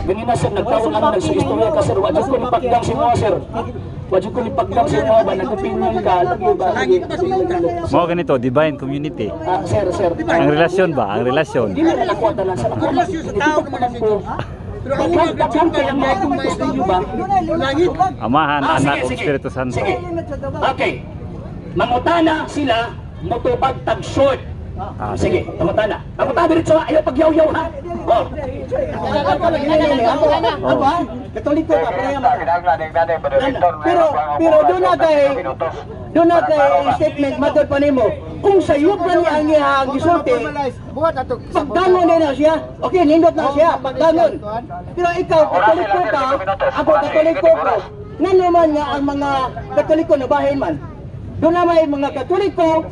ganina sir, nagtawag ano, nagsuistorya ka sir, wajud ko ipagdang si mo sir. Wajud ko ipagdang si mo ba, nag-opinion ka, lagi ba? Mo ganito, divine community. Sir. Ang relasyon ba? Ang relasyon. Hindi na ako talan sa relasyon sa tao naman po. Pero ang kaya mga kung gusto niyo ba? Amahan, anak, Espiritu Santo. Sige. Okay. Mangutana sila, motupag tag-short. Sige, mangutana. Mangutana diretso, ayaw pagyaw-yaw ha. Oh. Ako ha? Katoliko ka, pero doon na kay statement matod pa nimo. Kung sayop na niya ang iyang gisulti, pagdangon na siya. Okay, nindot na siya, pagdangon. Pero ikaw, katoliko ka, ako katoliko ko. Nga naman nga ang mga katoliko na bahin man. Doon na may mga katoliko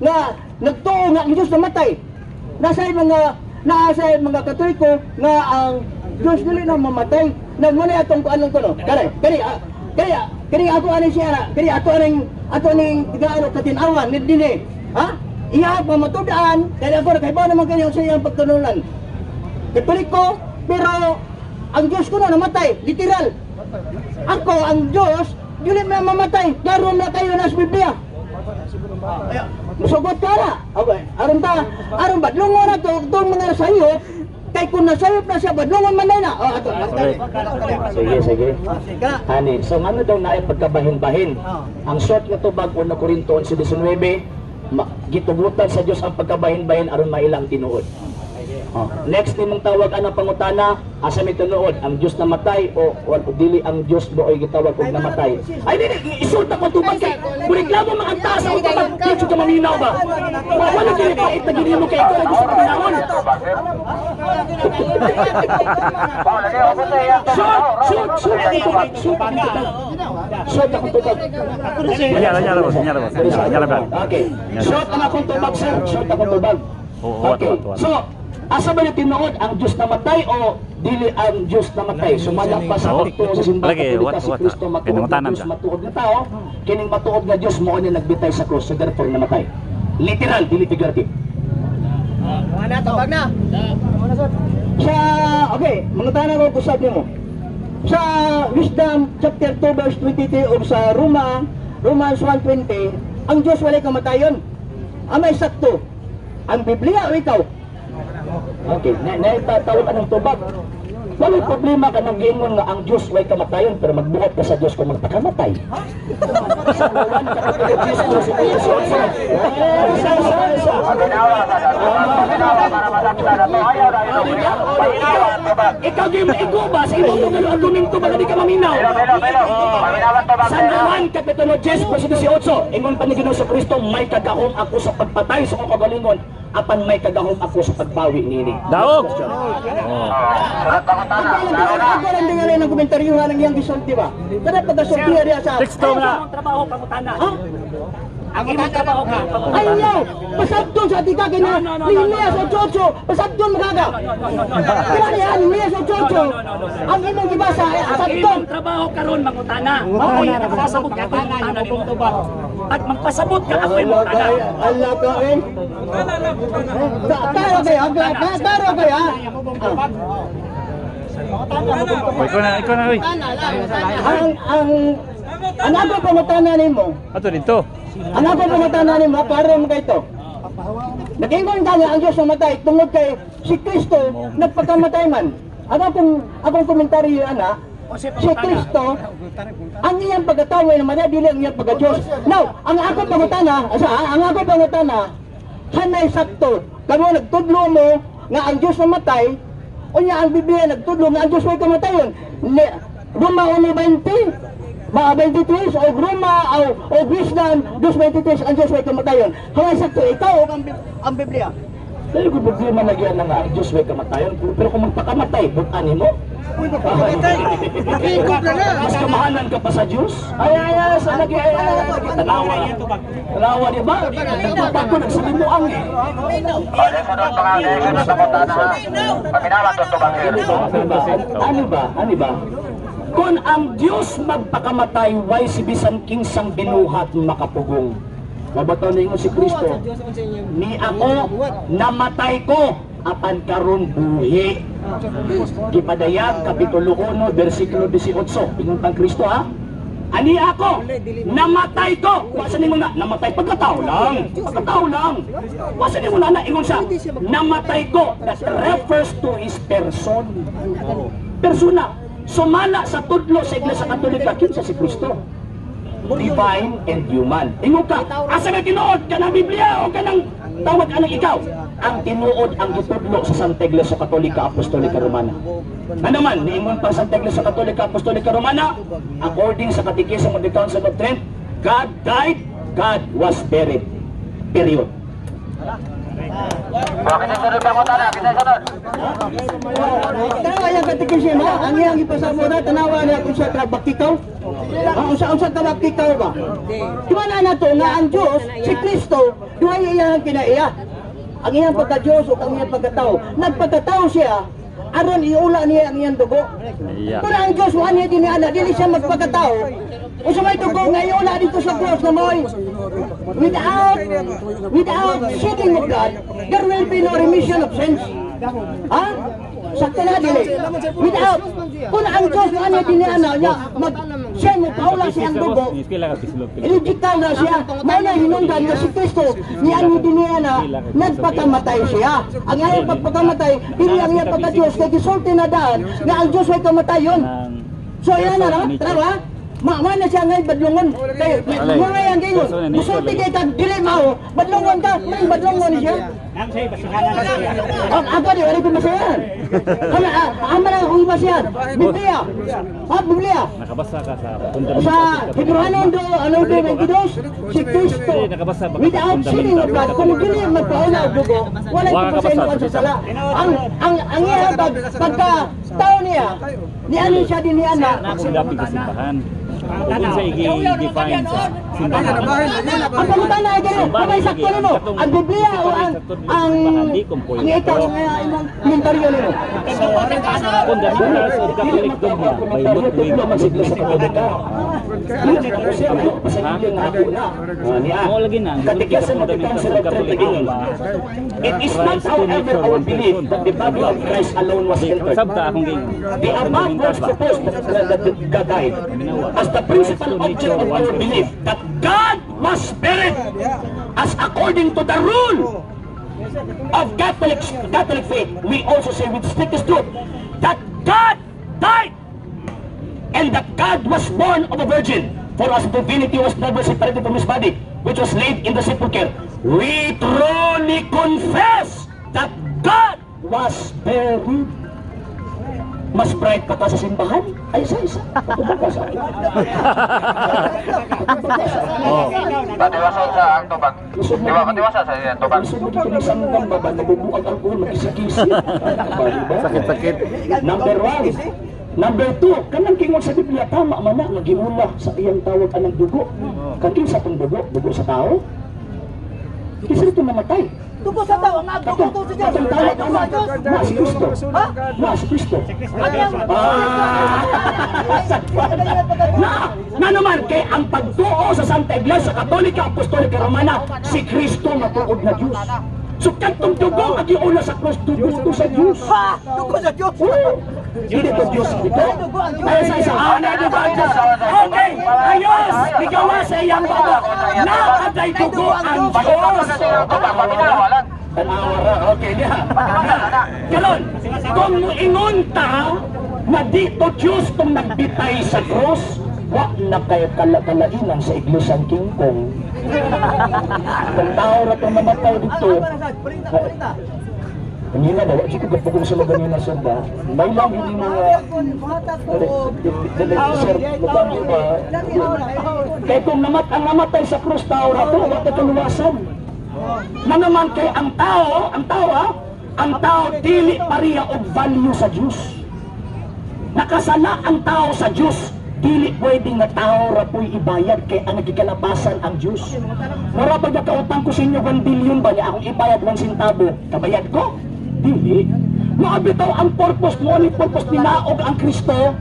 na nagtuo nga ang Diyos namatay. Nasa mga katoliko nga ang Diyos dili na mamatay. Na muna atong anong kuno. Kani ako ani siya, kani ato aning tigaano katinawan ni dinhi. Ha? Iya pamatudaan, kani ako nakaibaw naman kaniya sa iyang pagtununan. Katoliko, pero ang Diyos ko na namatay, literal. Ako ang Diyos, dili na mamatay. Daron na kayo na sa Biblia. Musugot ka na. Okay. Aron ba lungo na to, itong mga sayop, kay kung nasayop na siya, badlungon man na. Ato. Sige. Ani, so ano daw na ay pagkabahin-bahin? Ang short nga tubag 1 Corinto 11:19, gitugutan sa Dios ang pagkabahin-bahin aron mailang tinuod. Next nimong tawag ang pangutana, asa may tinuod, ang Dios namatay o dili ang Dios doy gitawag og namatay. Ay dili isulta ko tubag kay reklamo mga taas ang tubag, dito ka maminaw ba? Wala kini pa itagili mo kay ikaw gusto ko naon. Short ako tubag. Nyala ba? Okay. Short ang akong tubag sir, short akong tubag. Okay. So, asa ba yung tinuod ang Diyos namatay o dili ang Diyos namatay? Sumalang pa sa pagtuo sa simbahan Katolika si Kristo matuod na Diyos, matuod na tao. Kining matuod na Diyos mo na nagbitay sa krus, so therefore namatay. Literal, dili figurative. Mana tabag na. Okay, mga tanong ko usab nimo. Sa Wisdom chapter 2 verse 23 o sa Romans 1:20, ang Diyos walay kamatayon. Amay sakto. Ang Biblia o ikaw? Okay, naipatawag anong tubag. Walang problema ka nang giingon nga ang Diyos way kamatayon, pero magbuhat ka sa Diyos kung magpakamatay. Ikaw di maigo ba? Sa imong lugar ang duming tubag, hindi ka maminaw. Sa naman, Kapitulo 10, verso 18, ingon pa ni Ginoong Kristo, may kagahom ako sa pagpatay sa kong kagalingon, apan may kagahom ako sa pagbawi nini. Daog! Ako lang din ng komentaryo ng iyang gisulti ba? Kada pagkasulti niya sa... Texto na! Trabaho pangutana. Ang imong trabaho ka. Ayaw! Pasabton sa atika kina Nehemias 8:8. Pasabton magaga. Kaya niya Nehemias 8:8. Ang imong gibasa ay pasabton. Trabaho karon mangutana. Okay, nagpasabot ka mangutana nimo tubag. At magpasabot ka ako imong kana. Allah ka eh. Karo kaya, karo kaya. Ikaw na, uy. Ang ako pangutana nimo. Ato dito. Ang ako pangutana nimo, paro mo kay to. Nag-ingon ka nga ang Diyos namatay tungod kay si Kristo nagpakamatay man. Akong komentaryo ana, si Kristo ang iyang pagkatawo ay namatay dili ang iyang pagka-Diyos. Now, ang ako pangutana, hanay sakto. Kamo nagtudlo mo nga ang Diyos namatay, unya ang Biblia nagtudlo nga ang Diyos way kamatayon. Roma 1:20. Mga 23 o Roma o Wisdom 2:23 ang Diyos way kamatayon. Hanay sakto ikaw ang Biblia. Dahil kung problema na yan nga ang Diyos way kamatayon, pero kung magpakamatay, bukan mo? Mas kamahalan ka pa sa Diyos? Ay, sa lagi, tanawa, di ba? Pag ko nagsabi mo ang Ano ba? Kung ang Diyos magpakamatay, why si bisan kinsang binuhat makapugong? Mabataw na ingon si Kristo, ni ako namatay ko, apan karon buhi. Gipadayag kapitulo 1 bersikulo 18 ingon pang Kristo ha. Ani ako, namatay ko. Wasa ni mo na, namatay pagkatao lang. Pagkatao lang. Wasa ni mo na, ingon siya, namatay ko. That refers to his person. Persona. Sumala sa tudlo sa Iglesia Katolika, kinsa si Kristo. Divine and human. Ingon ka, asa nga tinuod ka ng Biblia o ka ng tawag anang ikaw? Ang tinuod ang gitudlo sa Santa Iglesia Katolika Apostolika Romana. Ano man, niingon pa Santa Iglesia Katolika Apostolika Romana, according sa Catechism of the Council of Trent, God died, God was buried. Period. Tanawa yung Catechism ha, ang iyang ipasamo na, tanawa niya kung siya trabaktikaw. Ang sa trabaktikaw ba? Diba na to nga ang Diyos, si Kristo, duha iyang kinaiya. Ang iyang pagka-Diyos o ang iyang pagkatao. Nagpagkatao siya, aron iula niya ang iyang dugo. Kung ang Diyos, wala niya diniana, dili siya magpagkatao. O sa may dugo nga iula dito sa cross na mo'y without seeking of God, there will be no remission of sins. Ha? Sakto na dili. Without, kung ang Diyos wala niya diniana niya, siya mo paula siyang dugo, illogical na siya. May na hinungdan na si Kristo, niya ni diniana, nagpakamatay siya. Ang iyang pagpakamatay, hindi ang iyang pagka-Diyos, kaya gisulti na daan, na ang Diyos ay kamatayon. So yan na, tara. Mana siya ngayon badlungon. Mo nga yang gayon. Musulti kay kag dili mao, badlungon ka, may badlungon siya. Apa di wala ko masayan. Ama na ko masayan. Biblia. Biblia. Nakabasa ka sa Sa Hebreano do ano do 22 si Kristo. Without sinning of God, kung dili magpauna og dugo, wala ko masayan sa sala. Ang iya pagka tao niya, ni ano siya din ni ana. Napagdapig sa simbahan. Kung sa i-define sa simbahan. Ang pamutan na ay gano'n, kamay sakto nimo. Ang Biblia o ang ikaw ang mentoryo nimo. Fundamental sa Catholic dogma by Ludwig mo lagi na Catechism of the Council of Trent. It is not however our belief that the body of Christ alone was entered. The above was proposed that God died as the principal object of our belief that God was buried as according to the rule of Catholic faith. We also say with strictest truth that God died and that God was born of a virgin, for as divinity was never separated from his body, which was laid in the sepulchre. We truly confess that God was buried. Mas bright pa ta sa simbahan? Ay, isa-isa. Patiwasan sa ang tubag. Diba, patiwasan sa ang tubag. Masunod ito ng sanggang baba, nabubuang alcohol, mag-isik-isik. Sakit-sakit. Number 1. Number 2, kanang kingon sa Biblia, tama man na, nagiula sa iyang tawag anang dugo. Kankin sa pang dugo sa tao. Kasi ito namatay. Dugo sa tao, ang dugo to sa Diyos. Na si Kristo. Na si Kristo. Na naman, kay ang pagtuo sa Santa Iglesia Katolika Apostolika Romana, si Kristo matuod na Diyos. So kantong dugo ang iula sa cross, dugo to sa Diyos. Ha? Dugo sa Diyos. Hindi to Diyos dito. Ay sa dugo ang Diyos. Okay, ayos. Ikaw sa iyang bago. Nakatay dugo ang Diyos. Tanawara, okay niya. Kalon, kung ingon ta na dito Diyos kung nagbitay sa cross, wak na kayo kalainan sa Iglesiang King Kong. Kung tao na itong namatay dito, kanina daw, at ko gapagong sa mga ganyan na sanda, may lang hindi mga lubang iba. Kaya kung ang namatay sa cross tao na ito, wak na kaluwasan. Na naman kay ang tao dili pariya og value sa Diyos. Nakasala ang tao sa Diyos, dili pwedeng na tao ra po'y ibayad kay ang nagikalabasan ang Diyos. Mura pag nakautang ko sa inyo 1 billion ba niya akong ibayad 1 centavo, kabayad ko? Dili. Maabitaw ang purpose mo, ang purpose ni Naog ang Kristo,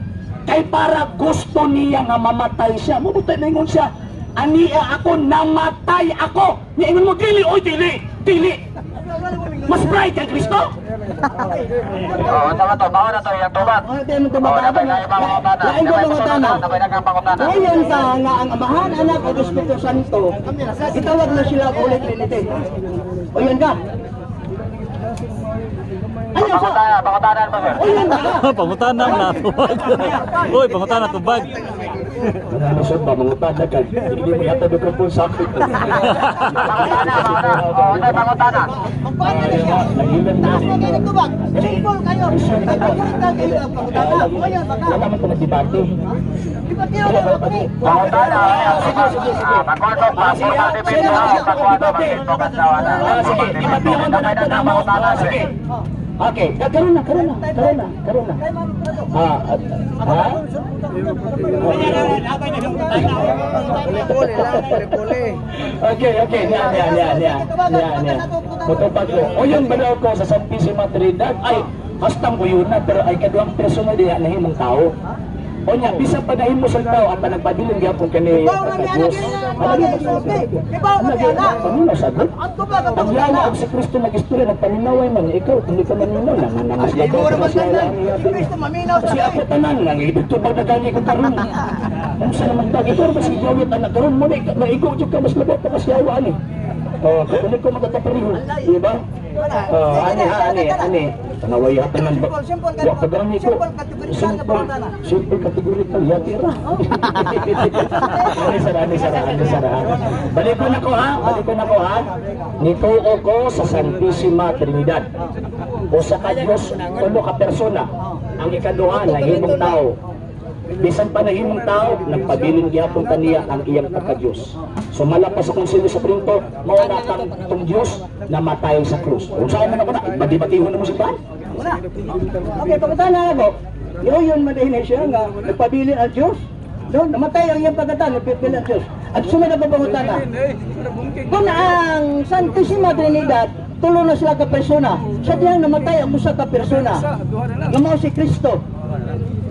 kay para gusto niya nga mamatay siya. Mabutay na ingon siya, ania ako, namatay ako. Niingon mo, dili, oy, dili, dili. Mas bright ang Kristo? Oo, sama to, bawa na to yung tubag. Ano tayo mo Oo, tumababa? nabay na yung pangutana. Lain ko pangutana. Nabay na kang pangutana. Ngayon sa nga ang Amahan, Anak o Espiritu Santo, itawag na sila ulit Trinity. O yun ka? Ano sa? Pangutanan mo, sir. O yun ka? Pangutanan na tubag. Uy, pangutanan tubag. Malusot ba, mga tanda ka? Hindi mo yata mikrofon sa akin. Pangutana, mauna. Oo, ano yung pangutana? Nagilan na. Simple kayo. Pagkulitan kayo ang pangutana. O yun, baka. Wala man ito nagdibate. Ipatiyo na ako ni. Pangutana, pagkulitan pa, purta dipin na, pagkulitan, magkitokan sa wala. Sige, ipatiyahon mo na ito na mo. Sige. Okay, karoon na. Ha? Okay, niya. Matupad ko. O yung balaw ko sa Santissima Trinidad, ay, hastang ko yun na, pero ay kaduang personal diya na himong tao. O niya, bisa pa dahil mo sa tao, at panagpabiling gyapon kani Diyos. Pamino sagot. Ang lala ang si Kristo nag-istorya, nagpaminaway man, ikaw, hindi ka maninaw, nanganangas na ito. Kasi ako tanan, nangibig ba na gani ko karoon. Ano sa naman tag, ikaw ba si Jawit, anak karoon mo na, ikaw dyan ka, mas labot na kasyawa ni. Katulik ko magkatapariho, di ba? Ani. Tanaway hatan ng wa pagrami ko. Simple categorical ya tira. Ani sara. Balik ko na ko ha. Nituo ko sa Santissima Trinidad. O sa Diyos, tulo ka persona. Ang ikaduha na himong tao. Bisan pa na himong tao, nagpabiling gyapon kaniya ang iyang pagka-Diyos. So malapas akong sino sa printo, mauna kang itong Diyos na matay sa krus. Kung saan man ako na, badi-batihon na mo si Pan? Okay, pagkatana ako. Yun madahin siya nga, nagpabilin ang Diyos. Doon, namatay ang iyang pagkatana, nagpabilin ang Diyos. At sunod na pagpangutana. Kung ang Santissima Trinidad, tulo na sila ka persona. Sa diyang namatay ang usa ka persona. Namaw si Kristo.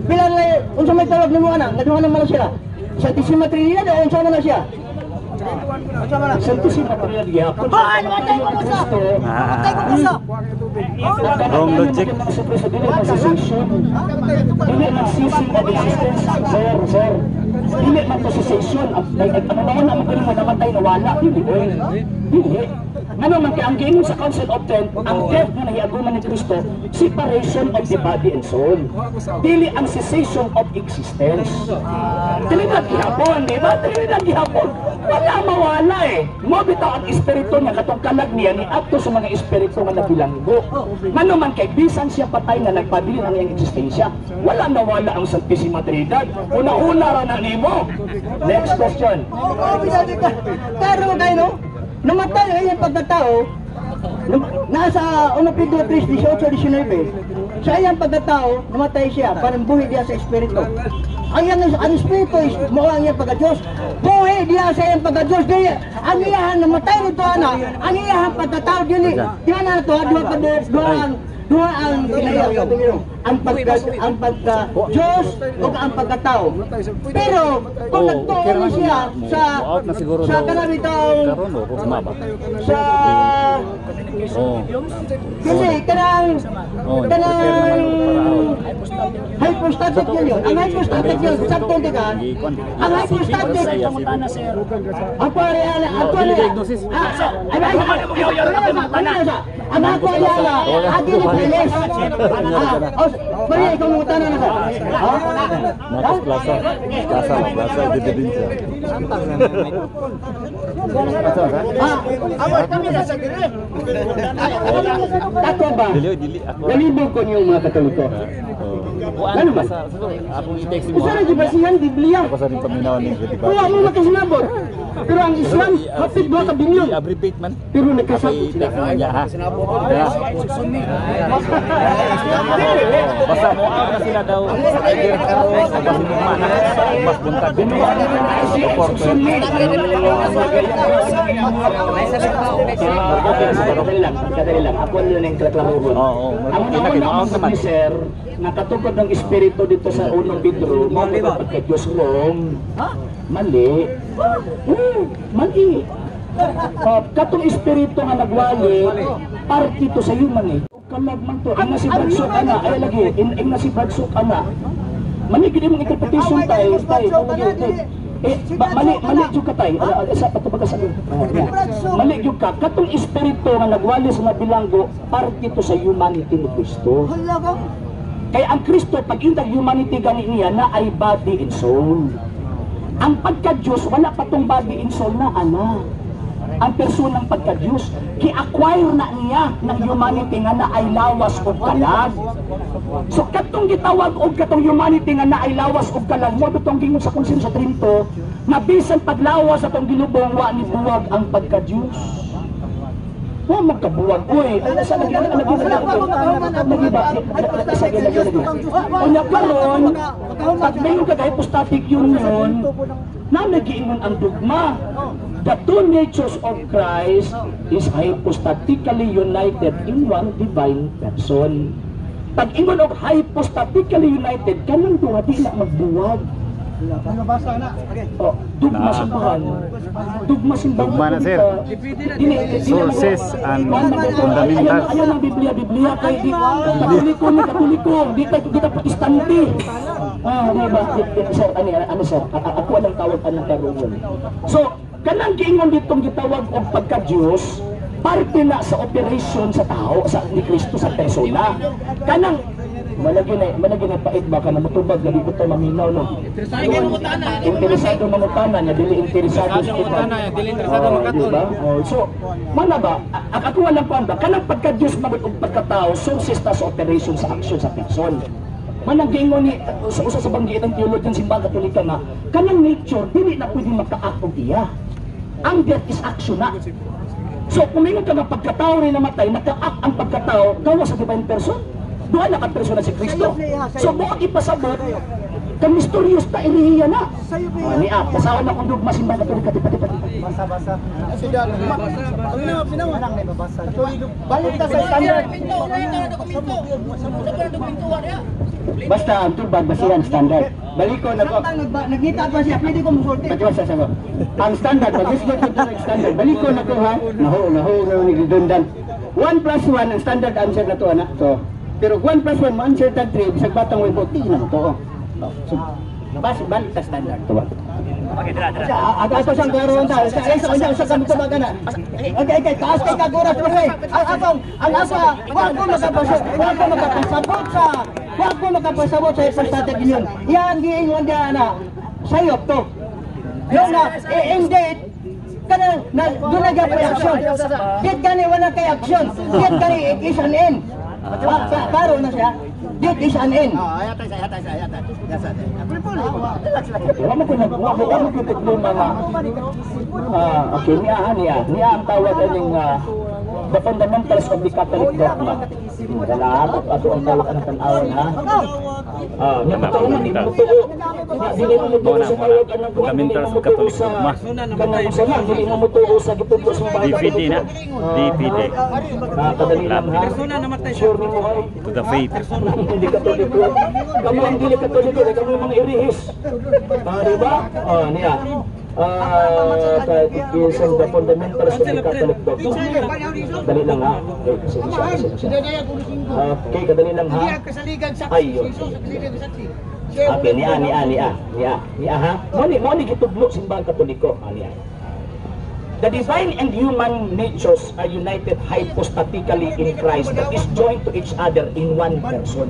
Bilang unsa may tawag nimo ana, naduha na man sila. Santissima Trinidad o unsa man siya? Unsa man? Santissima Trinidad gyapon. Ano matay ko sa? Matay ko sa. Wrong logic. Dili nagsising ang existence, sir. Dili man to cessation. Ano naman ang mga namatay na wala. Dili. Ano man kaya ang gingon sa Council of Trent, ang death na nahiaguman ni Kristo, separation of the body and soul. Dili ang cessation of existence. Dili na gihapon, di ba? Dili na gihapon. Wala mawala eh. Mo bitaw ang espiritu niya, katong kalag niya, ni ato sa mga espiritu nga nabilanggo. Ano man kay bisan siya patay na nagpabilin ang iyang eksistensya. Wala nawala ang Santissima Trinidad. Una-una ra na nimo. Next question. Pero kayo no? Namatay ang iyang pagkatao, nasa 1 Pedro 3:18-19, sa iyang pagkatao, namatay siya, parang buhay diya sa Espiritu. Ang Espiritu is mo ang iyang pagka-Diyos, buhay diya sa iyang pagka-Diyos. Ang iyahan, namatay nito ang iyahan pagkatao, di na ito, duha ang ang pagka-Diyos o ang pagkatao. Pero kung nagtuon siya sa kanabitang sa kanang hypostatic yun. Ang hypostatic yun, sakto ka. Ang hypostatic ang pariala ang ako ayala adi ni Peles. Maria, ikaw mo tanong na ka. Nakas plaza din siya. Awas kami sa sagre. Ako ba? Dili ako. Galibog ko niyo mga Katoliko. Ano ba? Akong i-text mo. Isa na di ba siyan Biblia? Ako sa rin paminaw ni Betty. Kuha mo makasinabot. Pero ang Islam, hapit 2 ka bilyon. I-abbreviate man. Pero nagkasabot sila. I-text mo niya ha. Basta mo na sila daw either karo o basimugman mas buntag din supporter. Kadali lang. Ako lang yung reklamuhon. Ang una naman sir, nakatupad ng espiritu dito sa unang bedroom, mo pagka-Diyos wrong. Mali. Mali. Katong espiritu nga nagwali, party to sa human eh. Kalagman to, ang nasibagsok ana, ay lagi, ang nasibagsok ana. Mali gini mong interpretation tayo, mali yung ka tayo, sa patubaga sa mali yung ka, katong espiritu nga nagwali sa nabilanggo, party to sa humanity ni Kristo. Kaya ang Kristo, pag yung humanity gani niya, na ay body and soul. Ang pagka-Diyos, wala pa tong body and soul na ana. Ang personang pagka-Diyos, ki-acquire na niya ng humanity nga na ay lawas o kalag. So katong gitawag o katong humanity nga na ay lawas o kalag, mo itong gingon sa konsen sa Trinto, na bisan paglawas atong ginubong wa ni buwag ang pagka-Diyos. Wa magkabuwag, uy, sa lagi na unya karon, pag mayon ka hypostatic union, na nagiingon ang dogma. The two natures of Christ is hypostatically united in one divine person. Pag ingon og hypostatically united, kanang duha di na magbuwag. Oh, dugma simbahan. Dugma simbahan. Dugma na sir. Sources and fundamental. Ayan ang Biblia kay di Katoliko, di ta Protestante. Diba? Sir, ano sir? Ako ang tawag ng karon. So, kanang giingon ditong gitawag og pagka-Diyos, parte na sa operation sa tao, sa ni Kristo sa persona. Kanang malagi na pait ba ka na matubag lagi ko to maminaw no. Interesado mamutana niya dili interesado makatul. So, mana ba? Ako walang kuan ba kanang pagka-Diyos magud og pagkatao, sources ta sa operation sa action sa person. Manang gingon ni sa usa sa banggitan ng teology ng simbahan Katolika nga kanang nature dili na pwede maka-act og iya. Ang death is action na. So, kung mayroon ka na pagkatao rin namatay, naka-act ang pagkatao, gawa sa divine person. Doon nakapersona si Kristo. So, bukas ipasabot, kang mysterious na irihiya na. Niya, pasawan na kung dugma simbahan Katolika, pati. Basa-basa. Balik ta sa standard. Basta ang tubag basihan standard. Balik ko nako. Nagita pa siya, pwede ko musulti. Pati sa sagot. Ang standard, pag-isgot ko ng standard. Balik ko nako ha. Naho ni redundant. 1+1 ang standard answer na to ana. So, pero 1+1 mo answer tag 3 bisag batang way buti na to. So, balik ta standard to ba? Aga ito siyang karoon tayo. Sa kami tumaga na. Okay, taas kay kaguras mo rin. Ang asa, huwag ko makapasabot sa hypostatic union. Yan, giingon niya na, sayop to. Yung na, indeed, kanang, doon na gaya kay action. Dit gani, wala kay action. Dit gani, it is an end. Karo na siya. Dit is an end. Ayatan. Wala mo ko problema nga. Okay, niya ang tawag ng the fundamentals of the Catholic dogma. Dalahat ato ang tawag ng tanawan ha. Nya totoo man totoo. Dili mo mutuo sa tawag ng fundamentals of Catholic dogma. Kanang sana dili mo mutuo sa gitudlo sa bahay. DPD na. DPD. Kadali lang ha. Sure mo ha. To the faith. Hindi Katoliko. Kamo ang dili Katoliko, kamo mga irihis. Diba? Niya. Is the fundamentals of the Catholic dogma. Dali lang ha. Okay, kadali lang ha. Ayun. Okay, niya ha. Moni gitudlo simbahan Katoliko. Niya. The divine and human natures are united hypostatically in Christ that is joined to each other in one person.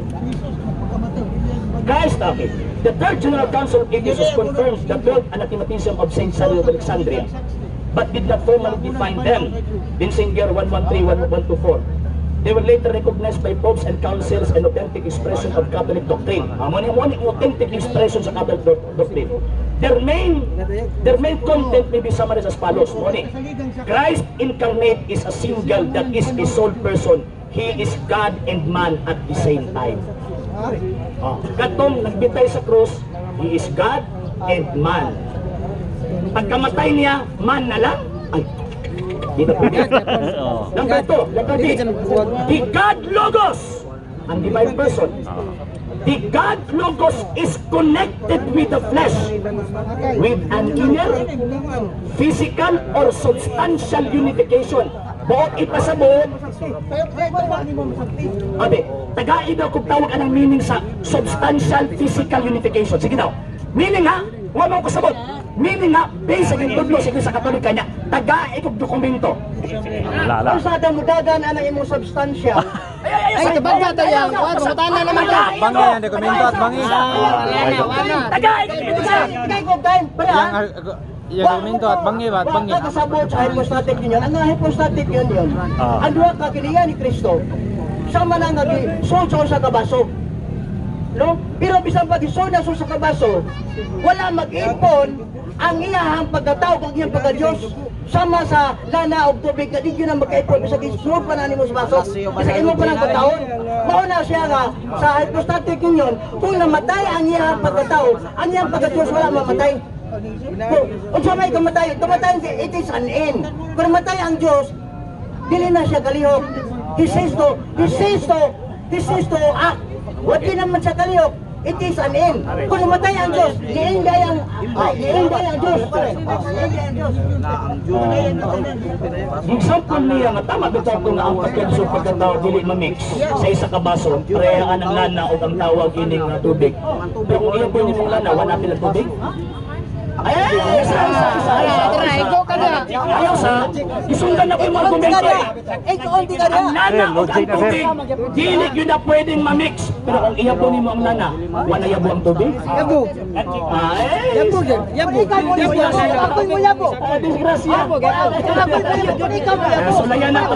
Christ, okay. The Third General Council of Ephesus confirms the 12th anathematism of Saint Cyril of Alexandria, but did not formally define them in St. Gear 113-124. They were later recognized by popes and councils and authentic expression of Catholic doctrine. Muna authentic expression sa Catholic doctrine. Their main content may be summarized as follows. Muna, Christ incarnate is a single that is a sole person. He is God and man at the same time. Katong nagbitay sa krus, He is God and man. Pagkamatay niya, man na lang. Ay, dito po. Number 2, number 3. The God Logos, ang divine person. The God Logos is connected with the flesh with an inner, physical, or substantial unification. Buot ipasabot. Abe, tagain daw kung tawag anong meaning sa substantial physical unification. Sige daw. Meaning ha, huwag mo kasabot. Meaning nga, based sa gintudlo sa Katolika niya, taga ikog dokumento. Ang sa damudagan ang imong substansya. Ay, tabagata yan. Sumutana naman ka. Bangi ang dokumento at bangi. Taga ikog dokumento. Kay ko time, pala. Yung dokumento at bangi ba? At bangi. Wala kasabot sa hypostatic union. Ang hypostatic union, ang duha ka kiniya ni Kristo. Sama na nga sulso sa kabaso. No? Pero bisan pag isuna sa kabaso, wala mag-ipon ang iyahang pagkatao, ang iyang pagka-Diyos sama sa lana o tubig na di yun ang magkaipon. Bisa gisunod pa na ni mo sa baso. Bisa imo pa ng pagkaon. Mauna siya nga sa hypostatic union, kung namatay ang iyahang pagkatao, ang iyang pagka-Diyos wala mamatay. Kung siya may kamatay, it is an end. Kung namatay ang Diyos, dili na siya kalihok. He says to act. Wala naman siya kalihok. It is an end. Kung namatay ang Diyos, liinday ang Diyos. Example niya nga tama bitaw ko nga ang pagkanso pagkatao dili ma-mix sa isa ka baso, parehaan ang lana o ang tawag ining tubig. Pero kung iyan po yung lana, wala pila tubig. Go ka na. Ayaw sa, isundan na ko yung argumento eh. Ang lana o ang tubig, dili yun na pwedeng ma-mix. Pero kung iya po ni mo ang lana, wala yabo ang tubig. Yabo. Yabo. Ako mo yabo. Disgrasya. Sulayan na ako.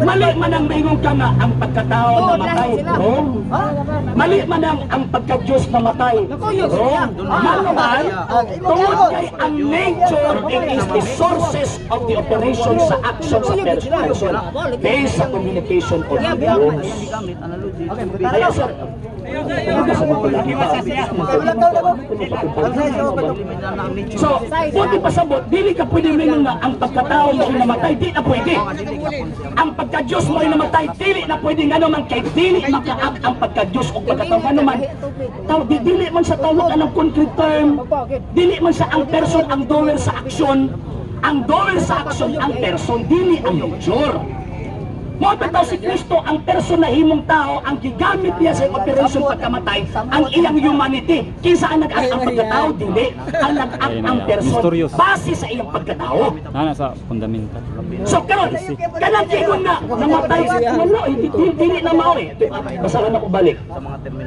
Mali man ang maingong ka nga ang pagkatao na matay. Mali man ang pagka-Diyos na matay. Manuman, tungod kay ang nature it is the sources of the operation sa action sa person based sa communication of idioms. Kaya sir, so, buti pasabot, dili ka pwede rin nga ang pagkatao mo ay namatay, di na pwede. Ang pagka-Diyos mo ay namatay, dili na pwede nga naman kay dili maka-act ang pagka-Diyos o pagkatao nga naman. Dili man sa tawag anong concrete term, dili man sa ang person ang doer sa aksyon, ang doer sa aksyon ang person, dili ang nature. Mo bitaw si Kristo ang person na himong tao, ang gigamit niya sa operation pagkamatay, ang iyang humanity. Kinsa ang nag-act ang pagkatao, dili ang nag-act ang person base sa iyang pagkatao. Nana sa fundamental. So karon, kanang gigon na namatay wala dili na mao eh. Basahan ako balik.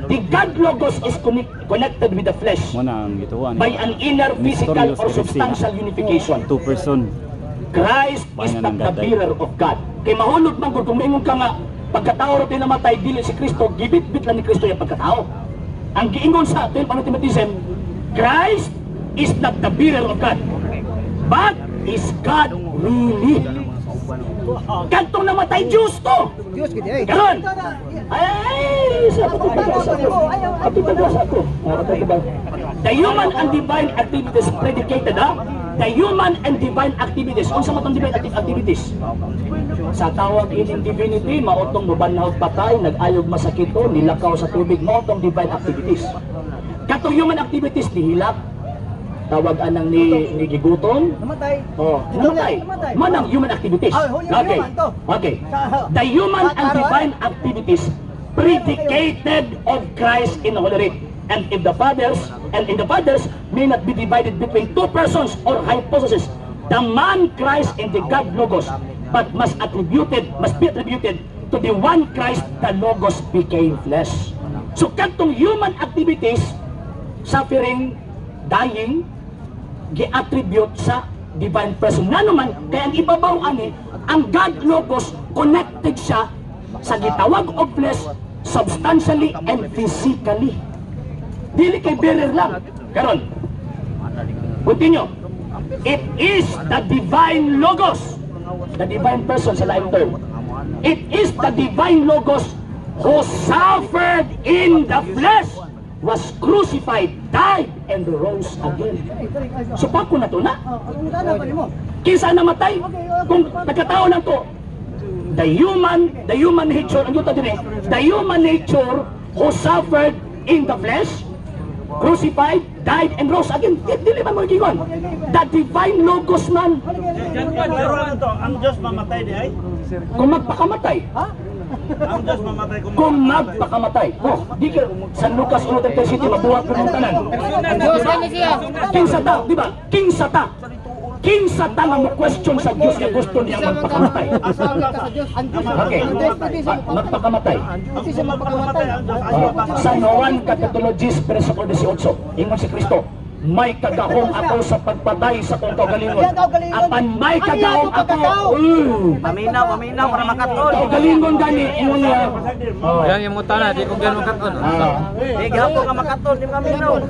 The God Logos is connected with the flesh Muna ang gituan. by an inner physical or substantial unification. Two person. Christ is not the bearer of God. Kay mahulog man kung maingon ka nga pagkatao rin namatay dili si Kristo, gibit-bit lang ni Kristo yung pagkatao. Ang giingon sa 12 Timothy, Christ is not the bearer of God, but is God really. Kantong namatay Diyos to. Karon. Ay, sa ako. The human and divine activities predicated the human and divine activities. Unsa man tong divine activities? Sa tawag ining divinity, maotong mubanhawd patay, nag-ayog masakito, nilakaw sa tubig, maotong divine activities. Katong human activities dihilak, tawag anang ni giguton. Namatay. Namatay. Manang human activities. Okay. The human and divine activities predicated of Christ in Holy Writ. And if the fathers may not be divided between two persons or hypostases, the man Christ and the God Logos, but must be attributed to the one Christ, the Logos became flesh. So katong human activities, suffering, dying, gi-attribute sa divine person. Nga naman, kaya ang ibabaw ani, ang God Logos connected siya sa gitawag of flesh, substantially and physically. Dili kay bearer lang. Karon, continue. It is the divine Logos, the divine person sa laing term. It is the divine Logos who suffered in the flesh, was crucified, died, and rose again. So pako na to na. Kinsa namatay? Kung nagkatao lang to, the human nature, ang yuta din the human nature who suffered in the flesh, crucified, died, and rose again. Dili man mo gigon. The divine Logos man. Ang Diyos mamatay di ay? Kung magpakamatay. Ang Diyos mamatay Kung magpakamatay. Oh, di ka San Lucas 1:37 mabuhat ko ng tanan. Diyos na siya. Kinsa ta, di ba? Kinsa ta. Kinsa ta nga mo question sa Dios nga gusto niya magpakamatay. Okay. Magpakamatay. Hindi siya magpakamatay. Ang Diyos Sa Juan Kapitulo 10 versículo 18, ingon si Kristo, may kagahong ako sa pagpatay sa kong kaugalingon. Apan may kagahong ako. Maminaw para makatol. Kaugalingon gani ingon niya. Yang yung mutana, di kong gano'n makaton. Di gapo ka makatol, di maminaw.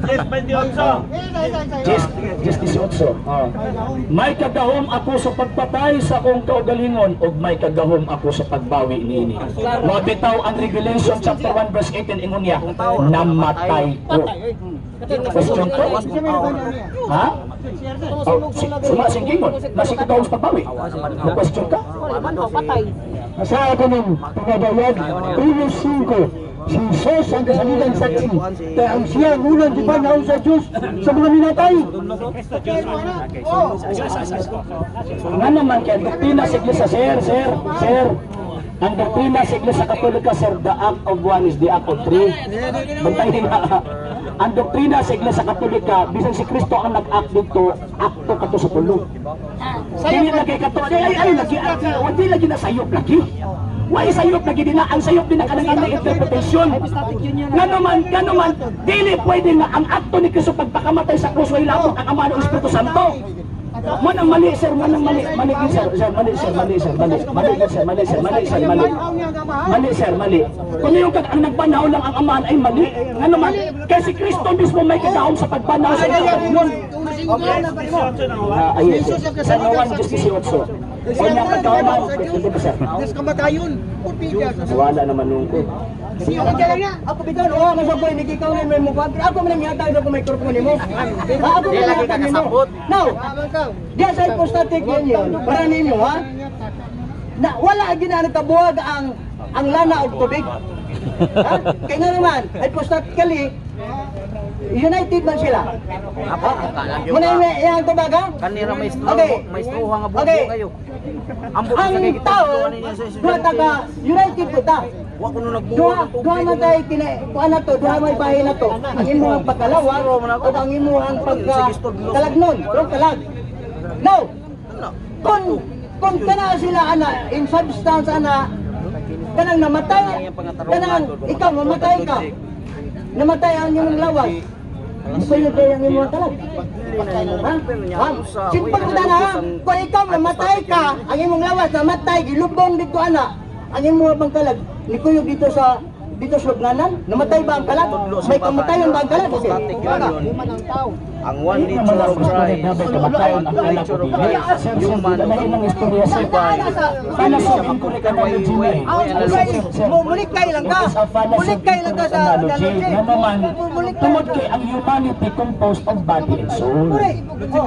10:18. May kagahom ako sa pagpatay sa kong kaugalingon ug may kagahom ako sa pagbawi niini. Mabitaw ang Revelation chapter 1 verse 18 ingon niya, namatay ko. Question ko? Ha? Sumasingingon, nasi kagahom sa pagbawi. Question ka? Sa akin pinadayag, Ilis 5, si Jesus ang kasalitan saksi, kaya ang siya ang unang di ba naon sa Diyos sa mga minatay. Nga naman kaya doktrina sa Iglesia, sir. Ang doktrina sa Iglesia Katolika, sir, the act of one is the act of three. Bantayin na. Ang doktrina sa Iglesia Katolika, bisan si Kristo ang nag-act dito, akto kato sa tulo. Dili lagi kato, wala lagi na sayop lagi. Why sayop lagi din na, ang sayop din na kanang interpretation. Nga naman, dili pwede na ang akto ni Kristo pagpakamatay sa krus, way labot ang Ama ng Espiritu Santo. Manang mali sir, mali sir. Kung yung ang nagbanaw lang ang Ama ay mali. Ano man, kasi si Kristo mismo may kagahom sa pagbanaw sa Panginoon. Ayun, sa Juan 10:18. Kung yung pagkawaman, hindi ba sir? Wala naman nung ko. Ako bitaw, masok ko, hindi ikaw na may mukha. Ako man ang yatag na kung may kurkunin mo. Ako man ang yatag ninyo. Now, diyan sa hypostatic union, para ninyo ha, na wala ginano kabuhag ang lana o tubig. Kaya nga naman, hypostatically, united man sila. Muna yung tubaga? Kanira may struha nga buko Okay. kayo. Ang tao, duha taga united ko ta. Wa kuno nagbuhat. Duha matay kuan na to, duha may bahay na to. Ang imuhang pagkalawa o ang imuhang pagkalagnon, pero kalag. Now, kung kana sila ana in substance ana kanang namatay, kanang ikaw mamatay ka. Namatay ang imong lawas. Sa'yo kayo ang imong kalag. Simple ko na ha. Kung ikaw mamatay ka, ang imong lawas namatay, gilubong dito ana. Ang imong bang kalag, nikuyog dito sa lubnganan, namatay ba ang kalag? May kamatayan ba ang kalag? Ang one Hindi naman ako gusto rin habang kamatayan ang anak ko dili. human Dahil ng istorya sa panasabi ko rin analogy na eh. Mulit kayo lang ka. Mulit kayo lang ka sa analogy. Nga naman, tungod kay ang humanity composed of body and soul.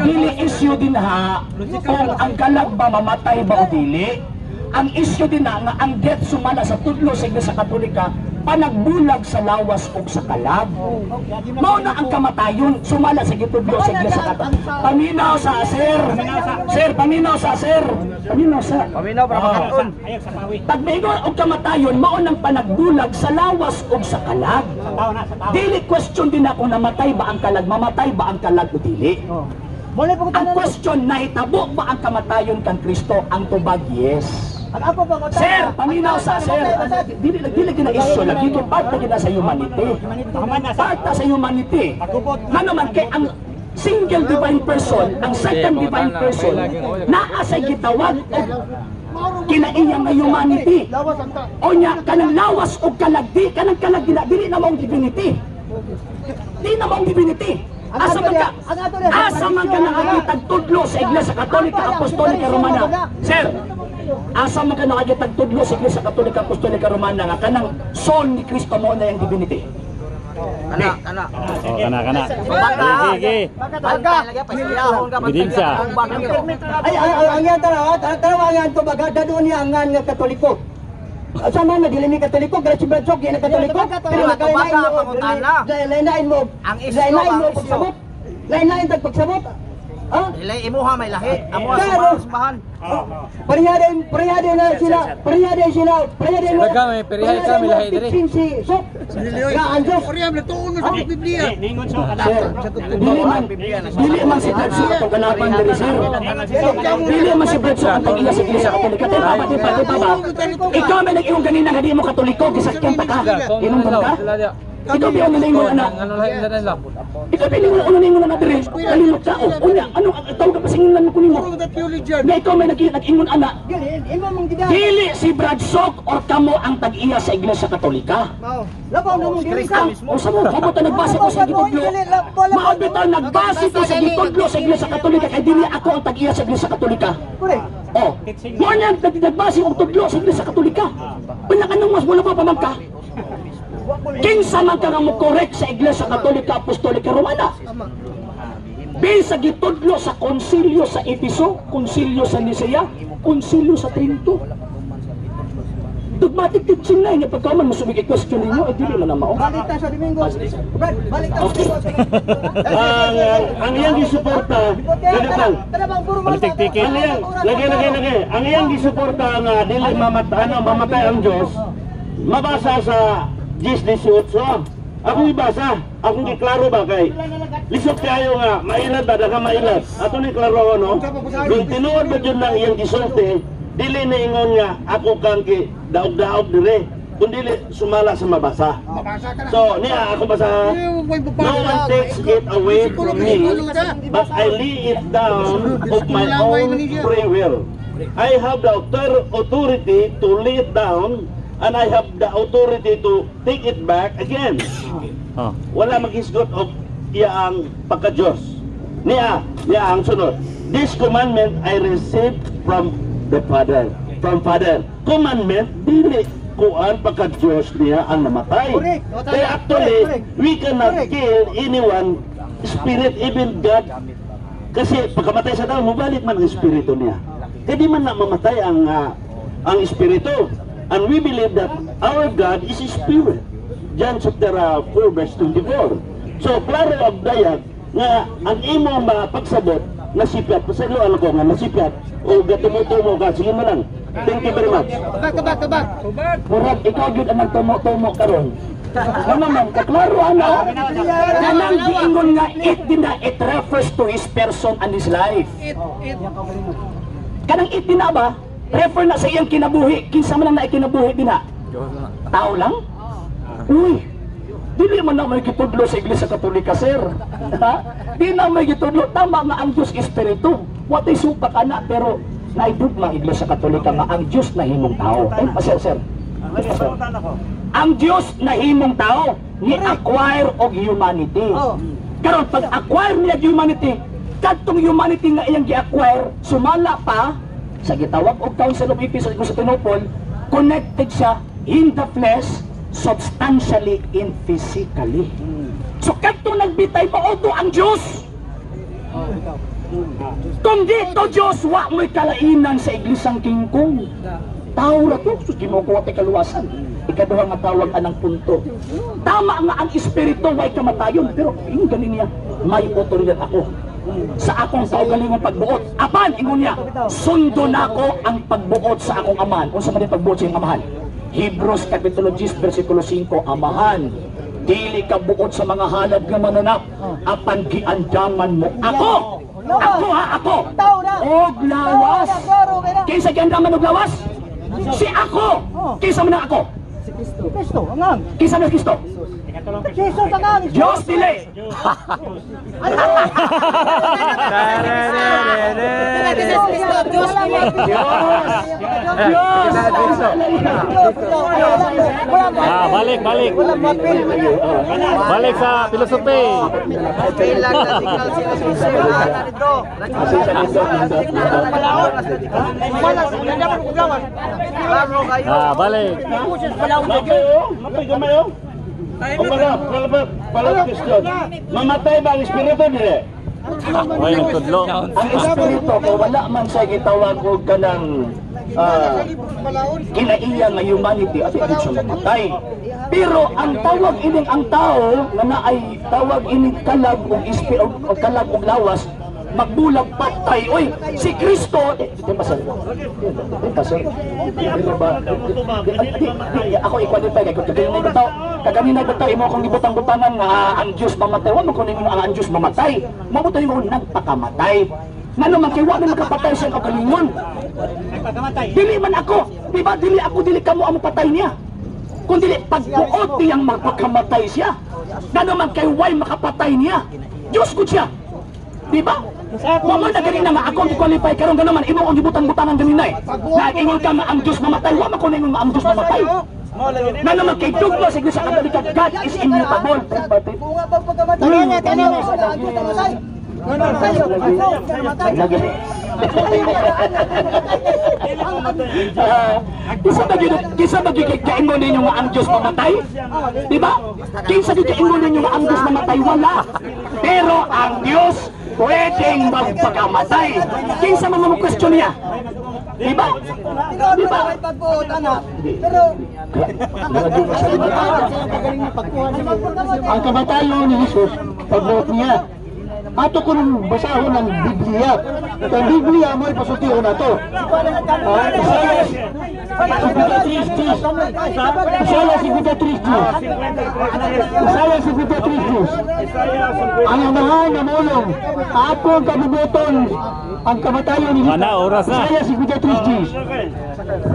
Dili issue din ha kung ang kalag ba mamatay ba o dili. Ang issue din na nga ang death sumala sa tudlo sa Iglesia Katolika panagbulag sa lawas o sa kalag. Mao na ang kamatayon sumala sa gitudlo sa Iglesia Katolika. Paminaw sa sir. Paminaw para makatol. Pag mayroon og kamatayon mao nang panagbulag sa lawas o sa kalag. Dili question din ako namatay ba ang kalag, mamatay ba ang kalag o dili. Ang question, nahitabo ba ang kamatayon kang Kristo? Ang tubag, yes. Sir, paminaw sa sir. Dili na issue lagi kung part na sa humanity. Part na sa humanity. Ano man kay ang single divine person, ang second divine person, naa sa gitawag o kinaiyang nga humanity. O nya, kanang lawas o kalagdi, kanang kalagdi na, dili na mong divinity. Di na mong divinity. Asa man ka nakakitag tudlo sa Iglesia Katolika Apostolika Romana. Sir, asa man ka nakakitag tudlo sa Iglesia Katolika Apostolika Romana nga kanang soul ni Kristo mo na yung divinity. Kana. Sige. Bidin siya. Ay, ang yan tarawa yan to baga, dadoon niya ang nga Katoliko. Sama na, dili ni Katoliko, Grace-Bradsok, yan ang Katoliko. Pero lain-lain mo, pagsabot. Lain-lain pagsabot. Ilay imuha may lahi. Amo Pero, parehade na sila. Daga may perihay ka, may lahi diri. Si Sok, nga ang Diyos. Dili man si Bradsok itong kanapan diri, sir. Dili man si Bradsok ang tag-iya sa Iglesia Katolika. Di ba? Ikaw may nag-iong ganina nga di mo Katoliko, kisakyan ta ka. Inong ka? Ikaw bilang nalingon na. Ikaw bilang nalingon na diri. Kalimot ka. Unya, ano ang tawag ka pasinginan ko nimo? Nga ikaw may nag-ingon ana. Dili si Bradsok or kamo ang tag-iya sa Iglesia Katolika. Labaw na mong dili ka. O sa mo, kabot na nagbase ko sa gitudlo. Maabitaw nagbase ko sa gitudlo sa Iglesia Katolika kay dili ako ang tag-iya sa Iglesia Katolika. Oh, mo niya nagbase og tudlo sa Iglesia Katolika. Pinakanang mas wala pa pamangka. Kinsa man ka nga mo correct sa Iglesia Katolika Apostolika Romana. Bisa gitudlo sa konsilyo sa Episo, konsilyo sa Nicea, konsilyo sa Trinto. Dogmatic teaching na yung pagkaman mo sumigay question ninyo, ay dili man na mao. Balik tayo sa Domingo. Balik tayo sa Domingo. Ang iyang gisuporta, ganitang. Palitik-tikin. Lagi. Ang iyang gisuporta nga dili mamatay ang Diyos, mabasa sa 10:18. Ako ibasa, akong giklaro ba kay lisod kayo nga mailad ba daga mailad. Ato ni klaro no. Kung tinuod ba jud nang iyang gisulti, dili na ingon nga ako kang ki daog-daog dire. Kung dili sumala sa mabasa. So niya ako basa. No one takes it away from me, but I lay it down of my own free will. I have the authority to lay it down, and I have the authority to take it back again. Wala maghisgot of iyaang pagka-Diyos. Niya ang sunod. This commandment I received from the Father. From Father. Commandment, dili kuan pagka-Diyos niya ang namatay. Kaya actually, we cannot kill anyone, spirit, even God. Kasi pagkamatay sa tao, mabalik man ang espiritu niya. Kaya di man na mamatay ang espiritu. And we believe that our God is a spirit. John chapter 4 verse 24. So klaro ang dayag nga ang imo mapagsabot nasipyat. Pasalo ano ko nga nasipyat o gatumo-tumo ka. Sige mo lang. Thank you very much. Tubag. Murag ikaw gyud ang nagtumo-tumo karon. Ano man kaklaro ana. Kanang giingon nga it refers to his person and his life. Kanang it din na ba? Refer na sa iyang kinabuhi. Kinsa man na ikinabuhi din na? Tao lang? Uy, dili man na may gitudlo sa Iglesia Katolika, sir. Di na may gitudlo. Tama nga ang Diyos Espiritu. What is supak ana, pero naidugma Iglesia Katolika nga ang Diyos na himong tao. Ay, sir. Ang Diyos na himong tao ni-acquire og humanity. Karon pag-acquire niya humanity, kadtong humanity nga iyang gi-acquire, sumala pa sa gitawag og Council of Ephesus sa Tinopol, connected siya in the flesh, substantially and physically. So kadto nagbitay maoto ang Dios. Kung dito Dios wa mo'y kalainan sa iglisang kingkong. Tao ra to, sus ginukuha tay kaluwasan. Ikaduha nga tawag anang punto. Tama nga ang espiritu way kamatayon, pero ganin niya, may otoridad ako sa akong kaugalingong pagbuot. Apan, ingon niya, sundo na ko ang pagbuot sa akong amahan. Kung sa man pagbuot sa iyong amahan? Hebrews Kapitulo 10, versikulo 5, amahan, dili ka buot sa mga halad nga mananap, apan giandaman mo ako. Ako. Og lawas. Kinsa giandaman og lawas? Si ako. Kinsa man ako? Kristo, angang. Kinsa man Kristo? Jesus angang. Diyos dili. Balik. Balik sa filosofi. Balik. Mapay gamayo. Pala Kristo. Mamatay ba ang espiritu dire? Ay, nagtudlo. Ang espiritu kay wala man sa gitawag og kanang kinaiya nga humanity at hindi siya mamatay. Pero ang tawag ining ang tao nga naay tawag ining kalag og espiritu o kalag og lawas magbulag patay. Oy, si Kristo ito pasal. Pero ba ako i-qualify kay kaganinay bitaw. Kaganina bitaw imo akong gibutang-butangan nga ang Dios mamatay. Wa man kuno ang Dios mamatay. Mabuto mo nagpakamatay. Ngano man kay wa man makapatay sa kagalingon. Dili man ako, di ba? Dili kamo ang patay niya. Kung dili pagbuot niyang magpakamatay siya. Ngano man kay way makapatay niya. Diyos ko siya. Di ba? Wala na ganina nga ako qualify karon gano man imo ang gibutang-butangan ganina eh. Nag-ingon ka nga ang Diyos mamatay, wa man kuno nga ang Diyos mamatay. Ngano man kay dugma sa Iglesia Katolika, God is immutable. Kisa ba gikaingon ninyo nga ang Diyos mamatay? Diba? Kisa gikaingon ninyo nga ang Diyos mamatay? Wala. Pero ang Diyos pwedeng magpakamatay. Kisa mamamukustyon niya? Diba? Diba? Ang kamatayon ni Jesus, pagbuot niya, ato ko nung basahon ng Biblia. Ang Biblia mo ipasultihon na ito. Isaya 53. Ang amahan na mulong, ako ang kabubuton, ang kamatayon ni Jesus. Oras na. Isaya 53.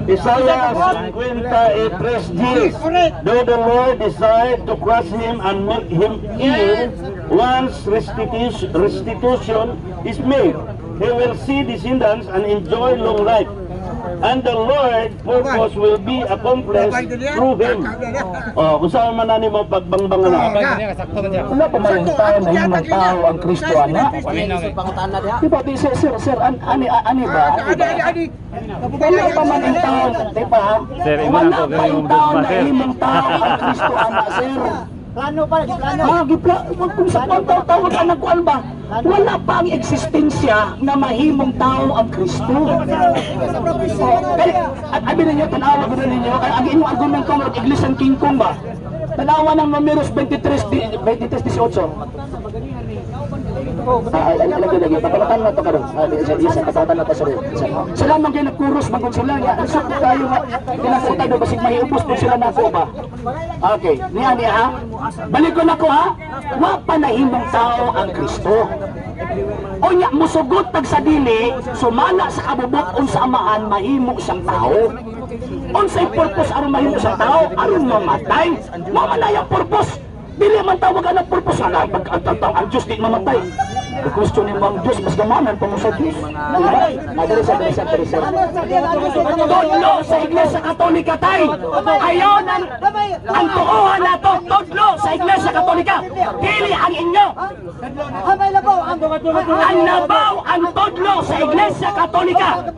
Isaiah 53:10. Though the Lord decide to crush him and make him ill, once restitution is made, he will see descendants and enjoy long life. And the Lord's purpose will be accomplished through him. Oh, kung saan man nani mo pagbangbangan na. Wala pa man tayo na yung tao ang Kristo, anak. Diba, sir, ani ba? Wala pa man ang tao, diba? Wala pa yung tao na himang tao ang Kristo, anak, sir. Plano pa, plano. Kung sa pagtawag anak ko, ba? Wala pa ang eksistensya na mahimong tao ang Kristo. At abin ninyo, tanawa ko ninyo, ang inyong argument ko, Iglesia King Kong ba? Tanawa ng numeros 23-18. Lagi, papalatan na ito karon. Isa, papalatan na ito sa rin. Sila man kayo nagkuros, magkong sila nga. Isok tayo nga, kinakuta doon, basig mahiupos doon sila na ako ba? Okay, niya ha? Balik ko na ko ha? Wa pa nahimong tao ang Kristo. O niya, musugot tag sa dili, sumala sa kabubot sa amahan, mahimo siyang tao. Unsay purpose aron mahimo siyang tao? Aron mamatay. Mamalaya purpose. Dili man tawag ang purpose na pag-antang ang Diyos di mamatay. Question ni ang Diyos, mas gamanan pa mo sa Diyos. Teresa. Tudlo sa Iglesia Katolika tayo. Ayon ang tuuhan na to, tudlo sa Iglesia Katolika. Dili ang inyo. Ang nabaw ang tudlo sa Iglesia Katolika.